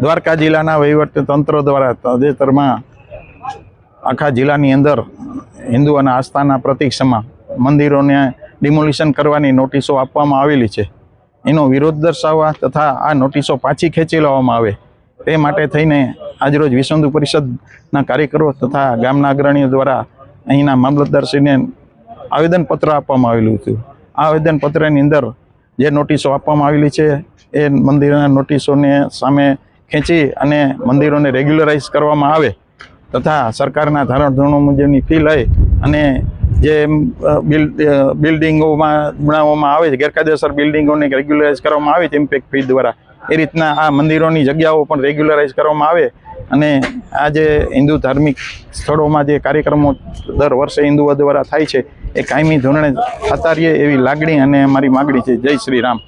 દ્વારકા જિલ્લાના વહીવટીતંત્ર દ્વારા તાજેતરમાં આખા જિલ્લાની અંદર હિન્દુઓના આસ્થાના પ્રતીક્ષમાં મંદિરોને ડિમોલિશન કરવાની નોટિસો આપવામાં આવેલી છે. એનો વિરોધ દર્શાવવા તથા આ નોટિસો પાછી ખેંચી લેવામાં આવે તે માટે થઈને આજરોજ વિશ્વ હિન્દુ પરિષદના કાર્યકરો તથા ગામના અગ્રણીઓ દ્વારા અહીંના મામલતદારશ્રીને આવેદનપત્ર આપવામાં આવેલું હતું. આ આવેદનપત્રની અંદર જે નોટિસો આપવામાં આવેલી છે એ મંદિરના નોટિસોને સામે ખેંચી અને મંદિરોને રેગ્યુલરાઇઝ કરવામાં આવે તથા સરકારના ધારાધોરણો મુજબની ફી લઈ અને જે બિલ્ડિંગોમાં બનાવવામાં આવે છે, ગેરકાયદેસર બિલ્ડિંગોને રેગ્યુલરાઇઝ કરવામાં આવે છે ઇમ્પેક્ટ ફી દ્વારા, એ રીતના આ મંદિરોની જગ્યાઓ પણ રેગ્યુલરાઇઝ કરવામાં આવે અને આ જે હિન્દુ ધાર્મિક સ્થળોમાં જે કાર્યક્રમો દર વર્ષે હિન્દુઓ દ્વારા થાય છે એ કાયમી ધોરણે થતા રહીએ એવી લાગણી અને અમારી માગણી છે. જય શ્રી રામ.